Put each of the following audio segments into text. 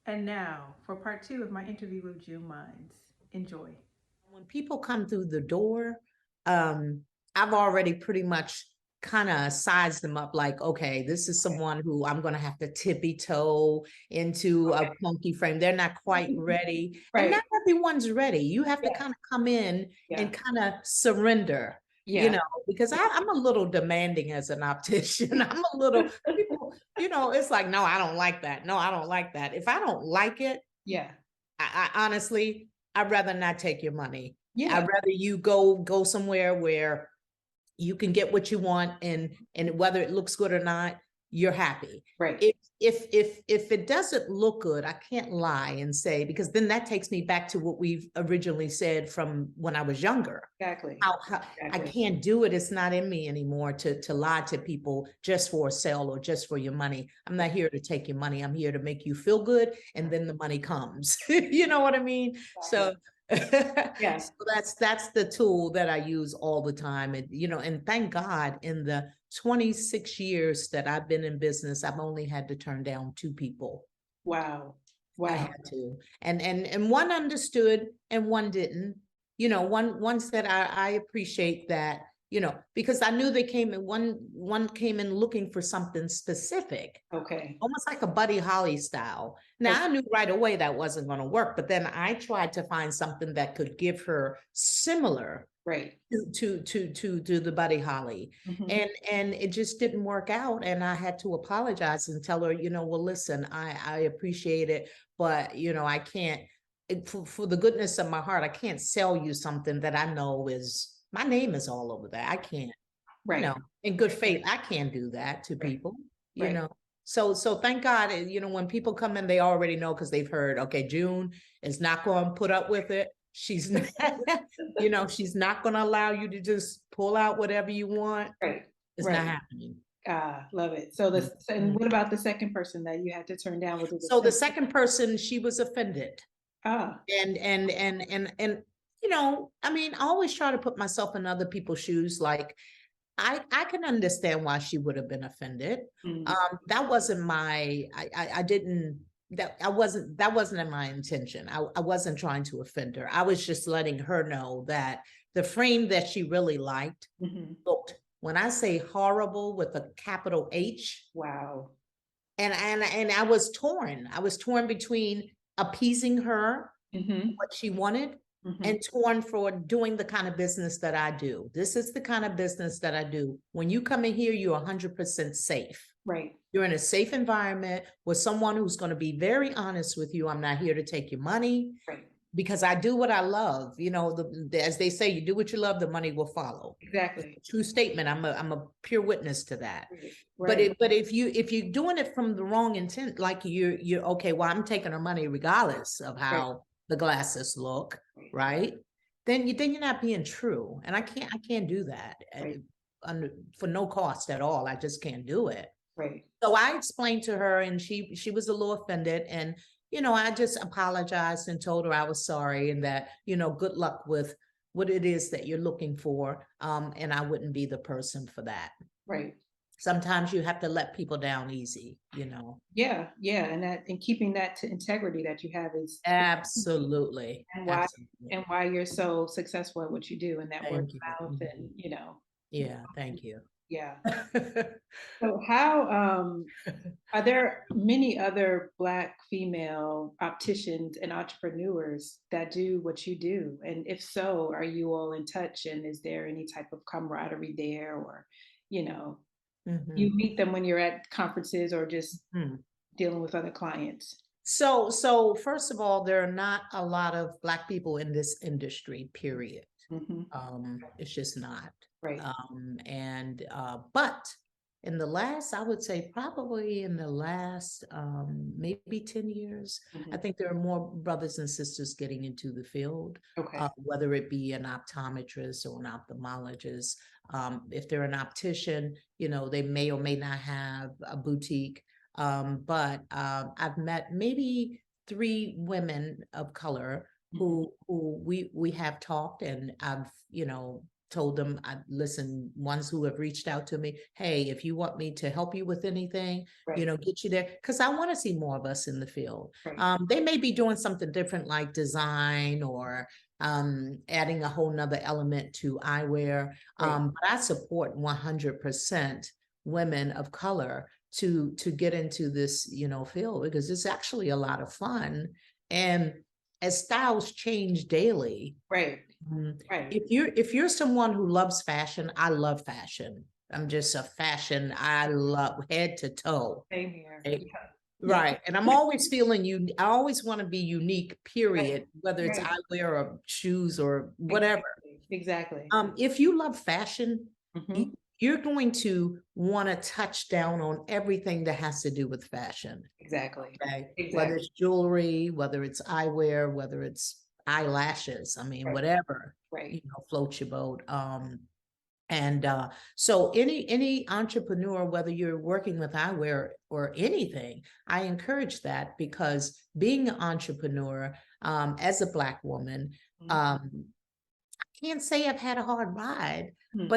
And now for part two of my interview with June Mines. Enjoy. When people come through the door, um, I've already pretty much kind of sized them up like, okay, this is Okay. someone who I'm going to have to tippy toe into a Okay. funky frame. They're not quite ready. And Right. not everyone's ready. You have to kind Yes. of come in Yeah. and kind of surrender, Yeah. because Yeah. I'm a little demanding as an optician. I'm a little, people, it's like, no, I don't like that. No, I don't like that. If I don't like it, Yeah. I honestly, I'd rather not take your money. I'd Yeah. rather you go somewhere where you can get what you want, and whether it looks good or not, you're happy. Right. If it doesn't look good, I can't lie and say, because then that takes me back to what we've originally said from when I was younger. Exactly. How I Exactly. can't do it. It's not in me anymore to lie to people just for a sale or just for your money. I'm not here to take your money. I'm here to make you feel good, and then the money comes. You know what I mean? Exactly. So Yeah. so that's the tool that I use all the time. And and thank God, in the 26 years that I've been in business, I've only had to turn down two people. Wow. I Wow. had to. And one understood and one didn't. One said, I appreciate that, because I knew they came in, one came in looking for something specific, Okay. almost like a Buddy Holly style. Now I Okay. knew right away that wasn't going to work, but then I tried to find something that could give her similar Right. to the Buddy Holly. Hmm. And it just didn't work out. And I had to apologize and tell her, well, listen, I appreciate it, but I can't, for the goodness of my heart, I can't sell you something that I know is, my name is all over that. I can't, Right. in good faith, I can't do that to Right. people, you Right. know. So thank God, when people come in, they already know, because they've heard, okay, June is not going to put up with it. She's not, she's not going to allow you to just pull out whatever you want. Right. It's not Right. happening. Ah, love it. So the and Mhm. what about the second person that you had to turn down? Was it the So the same? second person, she was offended. Ah. And I mean, I always try to put myself in other people's shoes. Like, I can understand why she would have been offended. Mm. That wasn't my, I didn't, that wasn't in my intention. I wasn't trying to offend her. I was just letting her know that the frame that she really liked Hmm. looked, when I say horrible with a capital H, Wow. and I was torn. I was torn between appeasing her, Hmm. what she wanted, Hmm. and torn for doing the kind of business that I do. This is the kind of business that I do. When you come in here, you're 100% safe. Right. You're in a safe environment with someone who's going to be very honest with you. I'm not here to take your money, Right. because I do what I love. As they say, you do what you love, the money will follow. It's Exactly. a true statement. I'm a pure witness to that. Right. But Right. if you're doing it from the wrong intent, like you're okay, well, I'm taking her money regardless of Right. how the glasses look, Right. right? Then you're not being true, and I can't do that, Right. under, for no cost at all. I just can't do it. Right. So I explained to her, and she was a little offended, and I just apologized and told her I was sorry, and that good luck with what it is that you're looking for, and I wouldn't be the person for that. Right. Sometimes you have to let people down easy. Yeah. Yeah. And keeping that to integrity that you have is key. Absolutely, And why absolutely. you're so successful at what you do, and that word Thank you. of mouth, Mhm. and Yeah, thank you. yeah. So how are there many other Black female opticians and entrepreneurs that do what you do? And if so, are you all in touch? And is there any type of camaraderie there, or, you know, you Mhm. meet them when you're at conferences or just Mhm. dealing with other clients? So first of all, there are not a lot of Black people in this industry, period. Hmm. It's just not. Right. And but in the last, I would say probably in the last maybe 10 years, I Hmm. think there are more brothers and sisters getting into the field, Okay. whether it be an optometrist or an ophthalmologist. If they're an optician, they may or may not have a boutique. But I've met maybe three women of color Hmm. who we have talked, and I've told them, listen, ones who have reached out to me, hey, if you want me to help you with anything, Right. get you there. Because I want to see more of us in the field. Right. They may be doing something different like design or adding a whole nother element to eyewear. Right. But I support 100% women of color to get into this, field, because it's actually a lot of fun. And as styles change daily, Right. mm, Right. if you're someone who loves fashion, I love fashion. I'm just a fashion, I love head to toe. Same here. Right. Yeah. Right. And I'm always feeling I always want to be unique, Right. period, whether it's Right. eyewear or shoes or whatever. Exactly. If you love fashion, Mhm. you're going to want to touch down on everything that has to do with fashion. Exactly. Okay. Exactly. Whether it's jewelry, whether it's eyewear, whether it's eyelashes, I mean, Right. whatever, Right. floats your boat. And so any entrepreneur, whether you're working with eyewear or anything, I encourage that, because being an entrepreneur, as a Black woman, Mhm. I can't say I've had a hard ride, Mhm.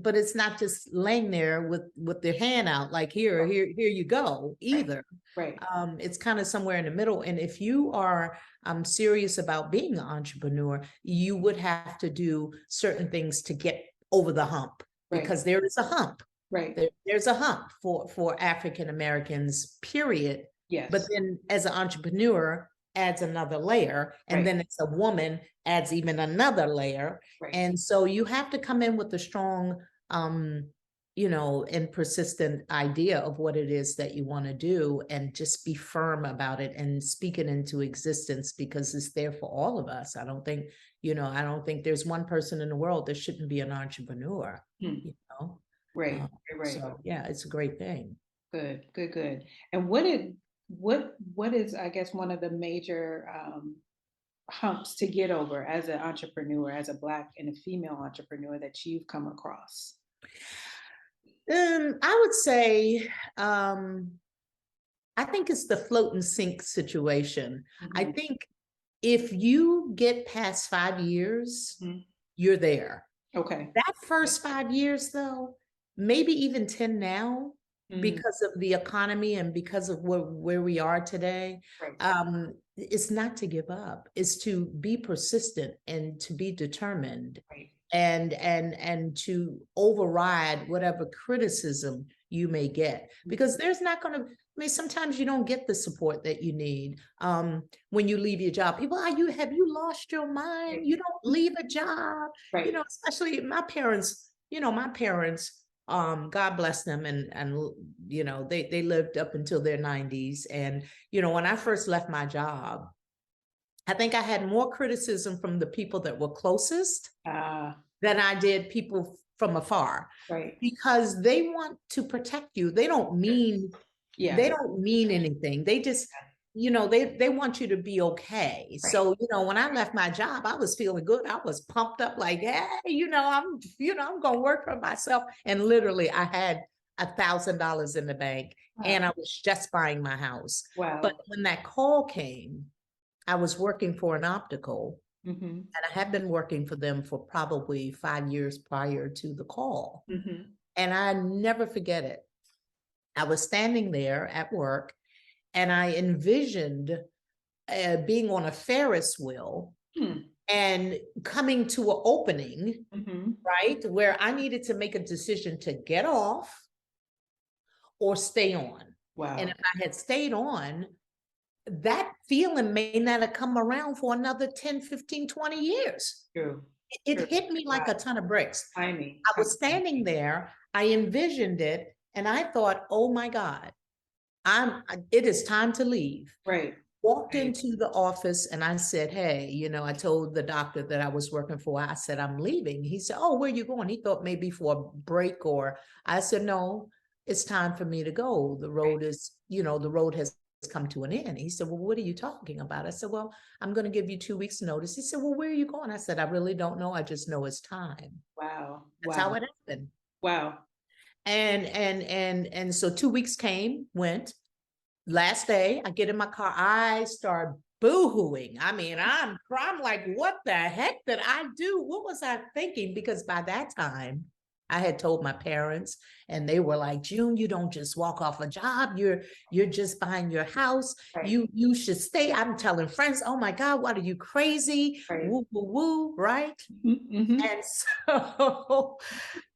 but it's not just laying there with their hand out like here you go Right. either. Right. It's kind of somewhere in the middle. And if you are serious about being an entrepreneur, you would have to do certain things to get over the hump, Right. because there is a hump. Right. There's a hump for African Americans, period. Yes. But then as an entrepreneur adds another layer, and Right. then it's a woman adds even another layer. Right. And so you have to come in with a strong and persistent idea of what it is that you want to do, and just be firm about it and speak it into existence, because it's there for all of us. I don't think there's one person in the world that shouldn't be an entrepreneur. Hmm. know. Right. Um, Right. So yeah, it's a great thing. Good. Good. Good. And what is, I guess, one of the major humps to get over as an entrepreneur, as a Black and a female entrepreneur that you've come across? I would say, I think it's the float and sink situation. I Mhm. think if you get past 5 years, Mhm. you're there. Okay. That first 5 years, though, maybe even 10 now, Mm. because of the economy and because of where we are today, Right. it's not to give up. It's to be persistent and to be determined, Right. and to override whatever criticism you may get, because there's not going to, I mean, sometimes you don't get the support that you need when you leave your job. People, have you lost your mind? You don't leave a job, Right. especially my parents. God bless them, and they lived up until their 90s. And when I first left my job, I think I had more criticism from the people that were closest than I did people from afar, right. because they want to protect you. They don't mean Yeah. anything. They just, they want you to be okay. Right. So, when I left my job, I was feeling good. I was pumped up like, hey, I'm going to work for myself. And literally I had $1,000 in the bank, and I was just buying my house. Wow. But when that call came, I was working for an optical, Mm-hmm. and I had been working for them for probably 5 years prior to the call. Mm-hmm. And I never forget it. I was standing there at work, and I envisioned being on a Ferris wheel and coming to an opening, right, where I needed to make a decision to get off or stay on. Wow. And if I had stayed on, that feeling may not have come around for another 10, 15, 20 years. True. It hit me like a ton of bricks. Timing. I was standing there, I envisioned it, and I thought, oh my God, it is time to leave. Right. Walked into the office and I said, hey, I told the doctor that I was working for, I said, I'm leaving. He said, oh, where are you going? He thought maybe for a break, or I said, no, it's time for me to go. The road has come to an end. He said, well, what are you talking about? I said, well, I'm going to give you 2 weeks notice. He said, well, where are you going? I said, I really don't know. I just know it's time. Wow. That's how it happened. Wow. And so 2 weeks went. Last day, I get in my car, I start boo-hooing. I mean, I'm like, what the heck did I do? What was I thinking? Because by that time, I had told my parents, and they were like, June, you don't just walk off a job. You're just buying your house. Right, You should stay. I'm telling friends, oh my God, what are you crazy? right. Woo, woo, woo, right? Mm-hmm. And so,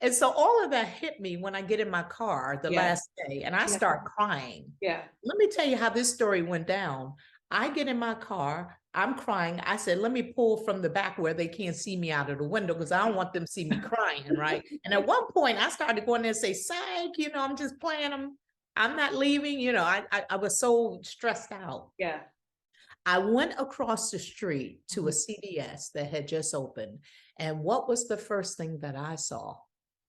and so all of that hit me when I get in my car the Yeah, last day and I yeah, start crying. yeah. Let me tell you how this story went down. I get in my car, I'm crying. I said, let me pull from the back where they can't see me out of the window because I don't want them to see me crying, right? And at one point I started going there and say, psych, I'm just playing. I'm not leaving. I was so stressed out. Yeah. I went across the street to a Mhm. CVS that had just opened. And what was the first thing that I saw?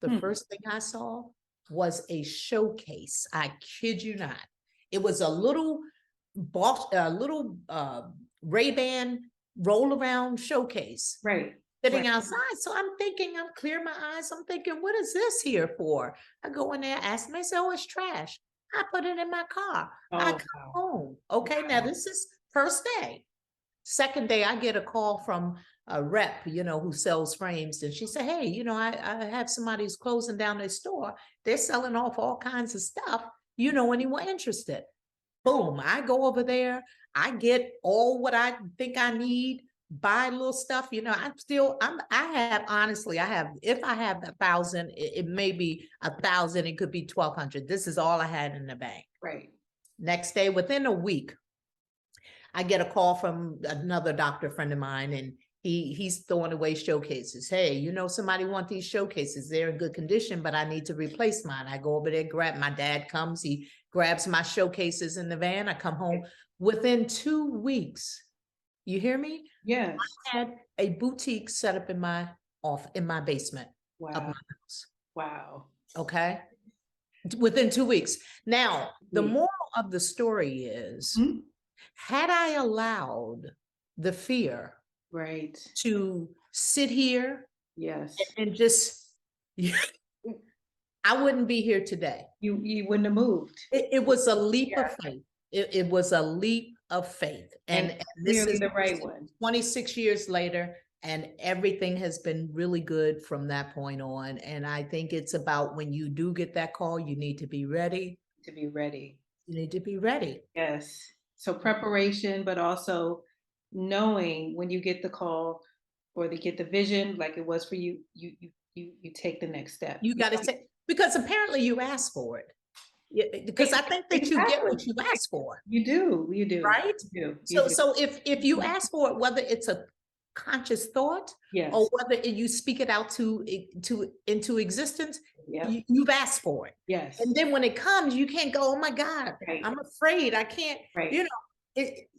The Hmm. first thing I saw was a showcase. I kid you not. It was a little Ray-Ban roll around showcase Right, sitting right. outside. So I'm thinking, I'm clearing my eyes. I'm thinking, what is this here for? I go in there, ask myself, oh, it's trash. I put it in my car. I Oh, come wow. home. Okay, now Wow. this is first day. Second day, I get a call from a rep, who sells frames. And she said, hey, I have somebody who's closing down their store. They're selling off all kinds of stuff. Anyone interested? Boom, I go over there. I get all what I think I need, buy little stuff. I have, if I have 1,000, it may be 1,000, it could be 1,200. This is all I had in the bank. Right. Next day, within a week, I get a call from another doctor friend of mine, and he's throwing away showcases. Hey, somebody want these showcases. They're in good condition, but I need to replace mine. I go over there, grab, my dad comes, he grabs my showcases in the van. I come home. Within 2 weeks, you hear me? Yes. I had a boutique set up in my basement of my Wow. house. Wow. Okay. Within 2 weeks. Now, the Sweet. moral of the story is, Mhm. had I allowed the fear Right. to sit here Yes. and just, I wouldn't be here today. You wouldn't have moved. It was a leap Yeah. of faith. It was a leap of faith. And And this clearly is the right one. 26 years later, and everything has been really good from that point on. And I think it's about, when you do get that call, you need to be ready. To be ready. You need to be ready. Yes. So preparation, but also knowing when you get the call or they get the vision, like it was for you, you take the next step. You got to say, because apparently you asked for it. Yeah, because I think that you get Exactly. what you ask for, You do. You do. right? You do. You So do. so if you ask for it, whether it's a conscious thought or Yes. whether you speak it out into existence, Yep. you've asked for it. Yes. And then when it comes, you can't go, oh my God, Right. I'm afraid I can't, Right.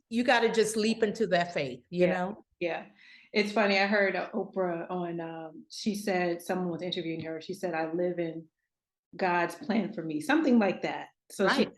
you got to just leap into that faith, Yeah. Yeah. It's funny. I heard Oprah on, she said, someone was interviewing her. She said, I live in God's plan for me, something like that. Right.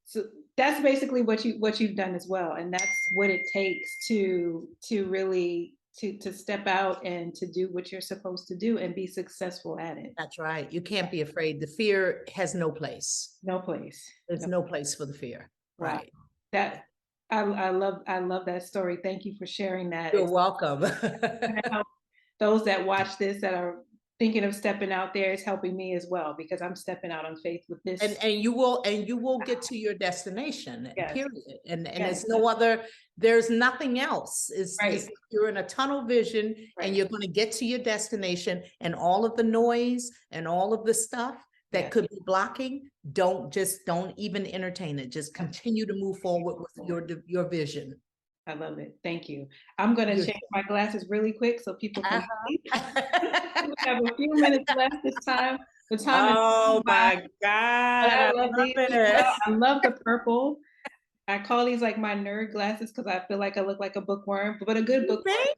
So that's basically what you've done as well. And that's what it takes to really to step out and to do what you're supposed to do and be successful at it. That's right. You can't be afraid. The fear has no place. No place. There's no place for the fear. Wow. Right. That I love that story. Thank you for sharing that. You're It's welcome. gonna help those that watch this that are thinking of stepping out there. It's helping me as well because I'm stepping out on faith with this. And you will get to your destination, Yes. period. And Yes. there's nothing else. It's Right. you're in a tunnel vision, Right. and you're going to get to your destination, and all of the noise and all of the stuff that Yes. could be blocking, don't even entertain it. Just continue to move forward with your vision. I love it. Thank you. I'm going to You're- change my glasses really quick so people can see. Uh-huh. We have a few minutes left this time. The time is Oh by, my but God, I I love love these as it. well. I love the purple. I call these like my nerd glasses because I feel like I look like a bookworm, but a good You bookworm. think?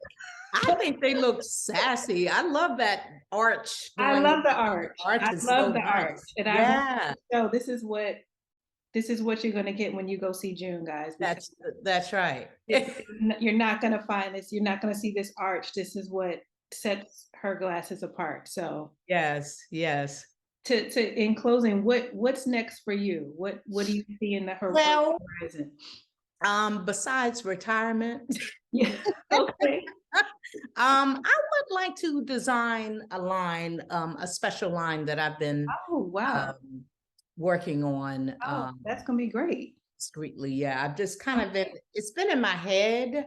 I think they look sassy. I love that arch I going. love the arch. Arch I is love so the arch. nice. And Yeah, so this is what you're going to get when you go see June, guys. that's right. You're not going to find this. You're not going to see this arch. This is what sets her glasses apart. So Yes, yes. in closing, what's next for you? What do you see in the Well, horizon? Besides retirement, Yeah. Okay. I would like to design a line, a special line that I've been Oh, wow. um, working on Oh, that's gonna be great. discreetly. Yeah, I've just kind of been, Okay. it's been in my head,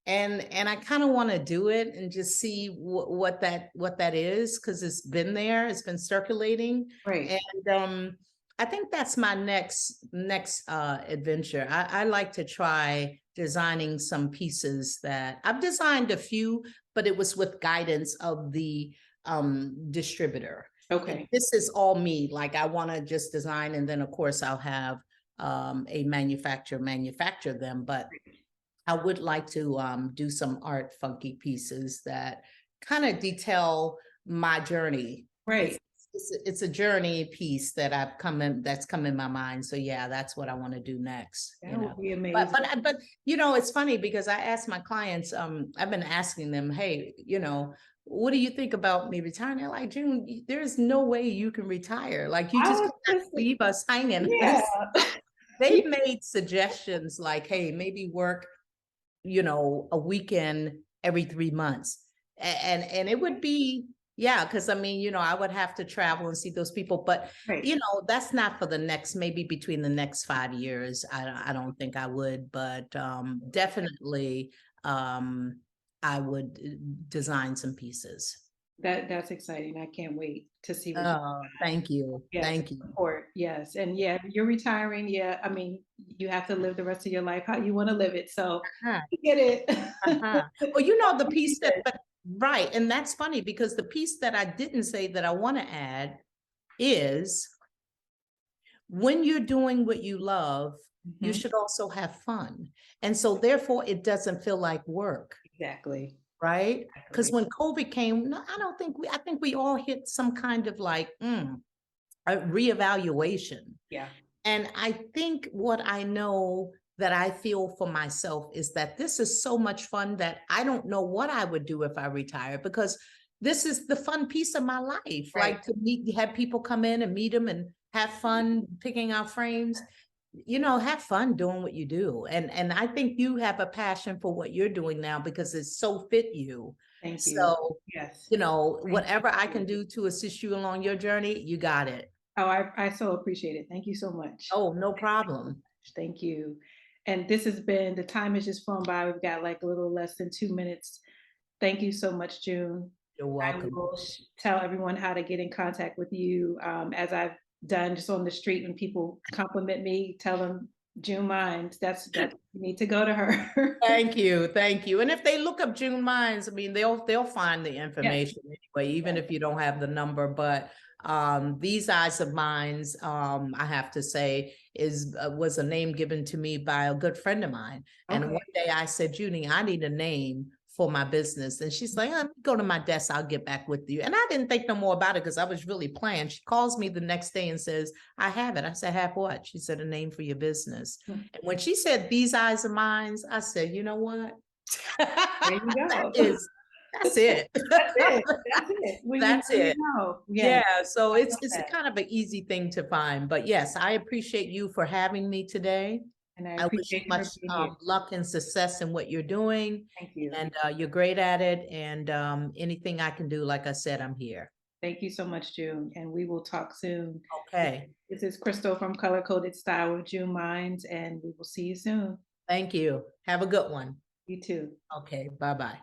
and I kind of want to do it and just see what that is, because it's been there, it's been circulating, Great. and I think that's my next adventure. I like to try designing some pieces that I've designed a few, but it was with guidance of the distributor. Okay. This is all me. Like, I want to just design, and then of course I'll have a manufacture them, but I would like to do some art funky pieces that kind of detail my journey. It's, Great. it's a journey piece that that's come in my mind. So yeah, that's what I want to do next, That would be But amazing. but you know, it's funny because I ask my clients, I've been asking them, hey, what do you think about me retiring? They're like, June, there's no way you can retire. Like, you I just was cannot just, leave us hanging. yeah. They've made suggestions like, hey, maybe work a weekend every 3 months. And it would be, yeah, because I mean, I would have to travel and see those people, but Right. that's not for the next, maybe between the next 5 years. I don't think I would, but definitely I would design some pieces. That's exciting. I can't wait to see what you Oh, thank you. yes, Thank you. support. Yes. And yeah, you're retiring. Yeah. I mean, you have to live the rest of your life how you want to live it. So Uh-huh. I get Uh-huh. it. Well, the piece right. And that's funny because the piece that I didn't say that I want to add is, when you're doing what you love, you Mhm. should also have fun. And so therefore it doesn't feel like work, Exactly. right? Because Exactly. when COVID came, no, I think we all hit some kind of like a reevaluation. Yeah. And I think what I know that I feel for myself is that this is so much fun that I don't know what I would do if I retire, because this is the fun piece of my life. Right. Like, to have people come in and meet them and have fun picking out frames. Have fun doing what you do. And I think you have a passion for what you're doing now because it's so fit you. Thank you. So, Yes. Thank whatever I you. can do to assist you along your journey, you got it. Oh, I so appreciate it. Thank you so much. Oh, no problem. Thank you. And this has been, the time has just flown by. We've got like a little less than 2 minutes. Thank you so much, June. You're I welcome. will tell everyone how to get in contact with you, as I've done just on the street. When people compliment me, tell them June Minds. That's you need to go to her. Thank you, thank you. And if they look up June Mines, I mean, they'll find the Yes, information anyway, even yes. if you don't have the number. But these eyes of mines, I have to say, was a name given to me by a good friend of mine. And Okay. one day I said, Junie, I need a name for my business. And she's like, let me go to my desk, I'll get back with you. And I didn't think no more about it because I was really playing. She calls me the next day and says, I have it. I said, have what? She said, a name for your business. Hmm. And when she said, these eyes are mine, I said, you know what? There you That go. is, that's it. That's it. That's it. That's There you it. go. Yes, Yeah, so I love it's a that. kind of an easy thing to find. But yes, I appreciate you for having me today. And I I wish you appreciate you much for being here. luck and success in what you're doing. Thank you. And you're great at it. And anything I can do, like I said, I'm here. Thank you so much, June. And we will talk soon. Okay. This is Crystal from Color Coded Style with June Minds, and we will see you soon. Thank you. Have a good one. You too. Okay. Bye-bye.